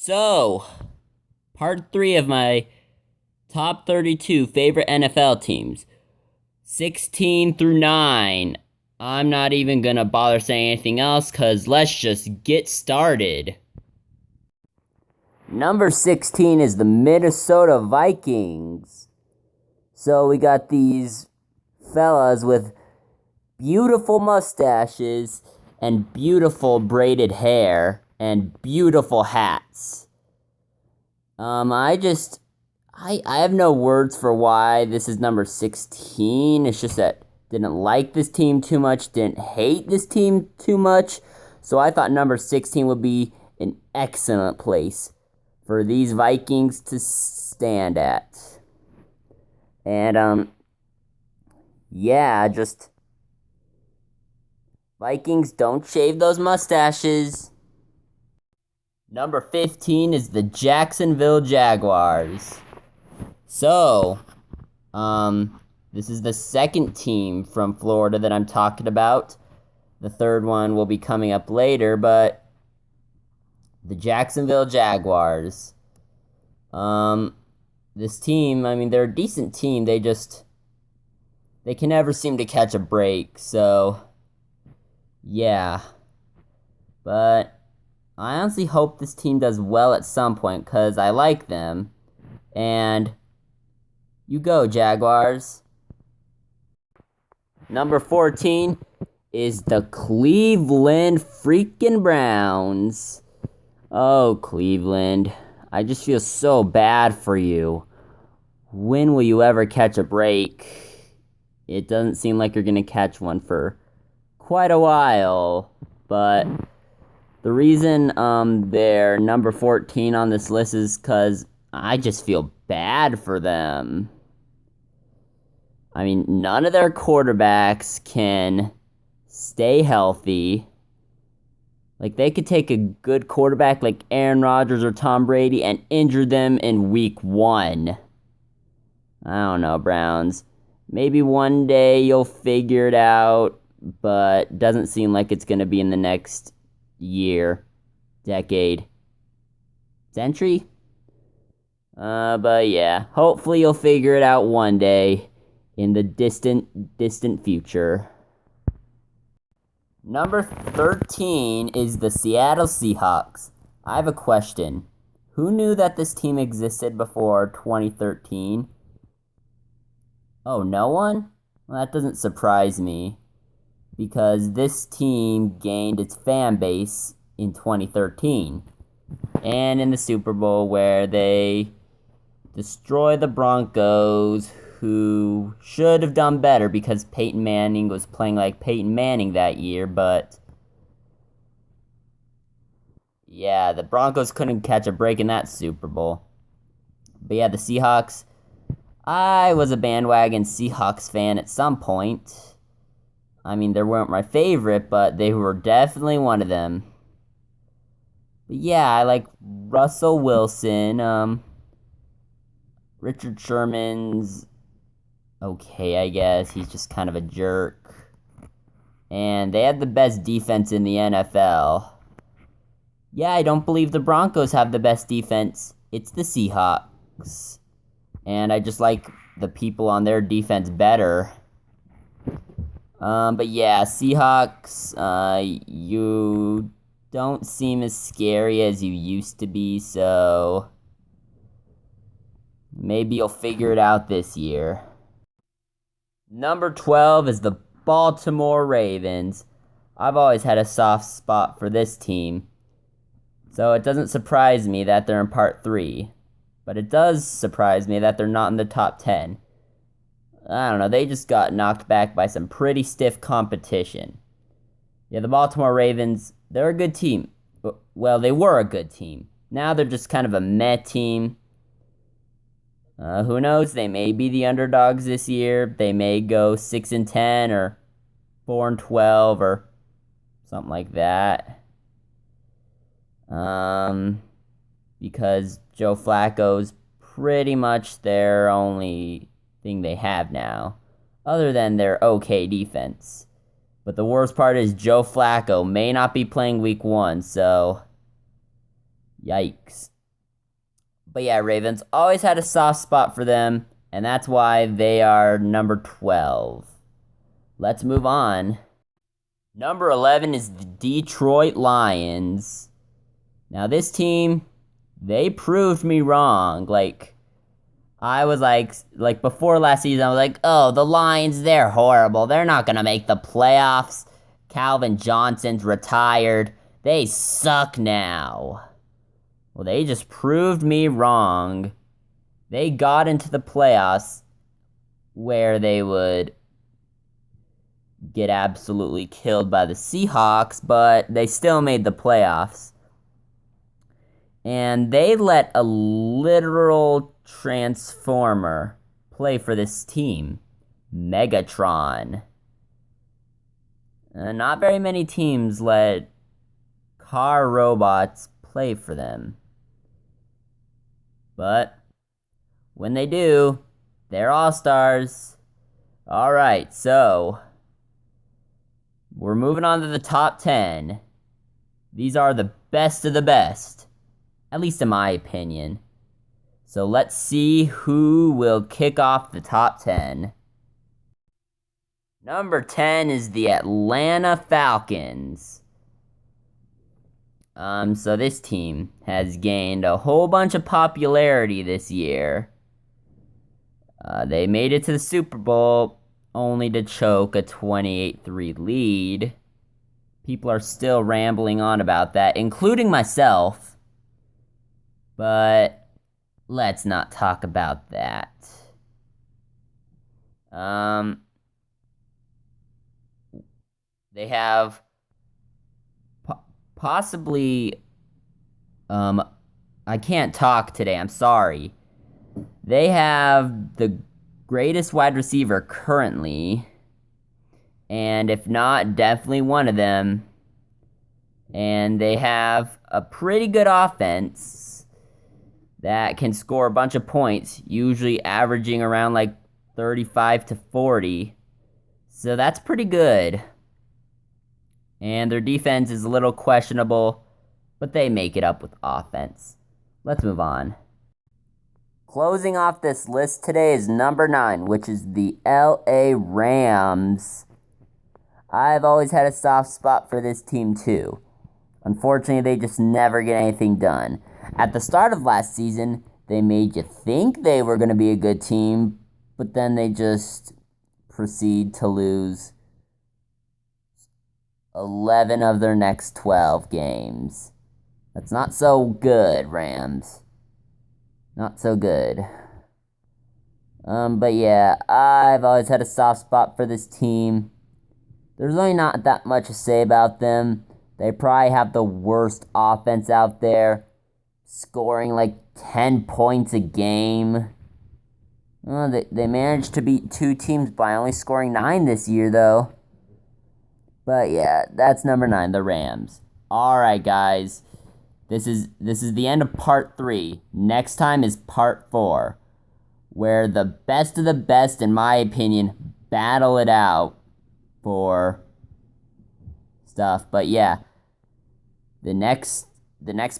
So, part 3 of my top 32 favorite NFL teams. 16 through 9. I'm not even gonna bother saying anything else because let's just get started. Number 16 is the Minnesota Vikings. So we got these fellas with beautiful mustaches and beautiful braided hair and beautiful hats. I have no words for why this is number 16. It's just that didn't like this team too much, didn't hate this team too much. So I thought number 16 would be an excellent place for these Vikings to stand at. And just Vikings, don't shave those mustaches. Number 15 is the Jacksonville Jaguars. So, this is the second team from Florida that I'm talking about. The third one will be coming up later, but the Jacksonville Jaguars. This team, they're a decent team. They can never seem to catch a break. So, yeah. But I honestly hope this team does well at some point because I like them. And you go, Jaguars. Number 14 is the Cleveland freaking Browns. Oh, Cleveland. I just feel so bad for you. When will you ever catch a break? It doesn't seem like you're going to catch one for quite a while. But the reason they're number 14 on this list is because I just feel bad for them. None of their quarterbacks can stay healthy. Like, they could take a good quarterback like Aaron Rodgers or Tom Brady and injure them in week 1. I don't know, Browns. Maybe one day you'll figure it out, but doesn't seem like it's going to be in the next year, decade, century. But yeah, hopefully you'll figure it out one day in the distant future. Number 13 is the Seattle Seahawks. I have a question. Who knew that this team existed before 2013? Oh, no one? Well, that doesn't surprise me, because this team gained its fan base in 2013 and in the Super Bowl, where they destroyed the Broncos, who should have done better because Peyton Manning was playing like Peyton Manning that year. But yeah, the Broncos couldn't catch a break in that Super Bowl. But yeah, the Seahawks, I was a bandwagon Seahawks fan at some point. They weren't my favorite, but they were definitely one of them. But yeah, I like Russell Wilson. Richard Sherman's okay, I guess. He's just kind of a jerk. And they had the best defense in the NFL. Yeah, I don't believe the Broncos have the best defense. It's the Seahawks. And I just like the people on their defense better. But yeah, Seahawks, you don't seem as scary as you used to be, so maybe you'll figure it out this year. Number 12 is the Baltimore Ravens. I've always had a soft spot for this team, so it doesn't surprise me that they're in part 3. But it does surprise me that they're not in the top 10. I don't know, they just got knocked back by some pretty stiff competition. Yeah, the Baltimore Ravens, they're a good team. Well, they were a good team. Now they're just kind of a meh team. Who knows? They may be the underdogs this year. They may go 6-10 or 4-12 or something like that. Because Joe Flacco's pretty much their only thing they have now, other than their okay defense. But the worst part is Joe Flacco may not be playing week 1, so yikes. But yeah, Ravens always had a soft spot for them, and that's why they are number 12. Let's move on. Number 11 is the Detroit Lions. Now, this team, they proved me wrong. I was before last season, I was like, oh, the Lions, they're horrible. They're not going to make the playoffs. Calvin Johnson's retired. They suck now. Well, they just proved me wrong. They got into the playoffs where they would get absolutely killed by the Seahawks, but they still made the playoffs. And they let a literal transformer play for this team, Megatron. Not very many teams let car robots play for them. But when they do, they're all-stars. Alright, so we're moving on to the top 10. These are the best of the best, at least in my opinion. So let's see who will kick off the top 10. Number 10 is the Atlanta Falcons. So this team has gained a whole bunch of popularity this year. They made it to the Super Bowl only to choke a 28-3 lead. People are still rambling on about that, including myself. But let's not talk about that. They have possibly I can't talk today, I'm sorry. They have the greatest wide receiver currently, and if not, definitely one of them. And they have a pretty good offense that can score a bunch of points, usually averaging around 35 to 40. So that's pretty good. And their defense is a little questionable, but they make it up with offense. Let's move on. Closing off this list today is number 9, which is the LA Rams. I've always had a soft spot for this team too. Unfortunately, they just never get anything done. At the start of last season, they made you think they were going to be a good team, but then they just proceed to lose 11 of their next 12 games. That's not so good, Rams. Not so good. But yeah, I've always had a soft spot for this team. There's really not that much to say about them. They probably have the worst offense out there, scoring 10 points a game. They managed to beat 2 teams by only scoring 9 this year, though. But yeah, that's number 9, the Rams. Alright, guys. This is the end of part 3. Next time is part 4, where the best of the best, in my opinion, battle it out for stuff. But yeah, the next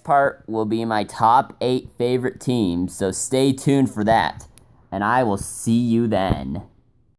part will be my top 8 favorite teams, so stay tuned for that, and I will see you then.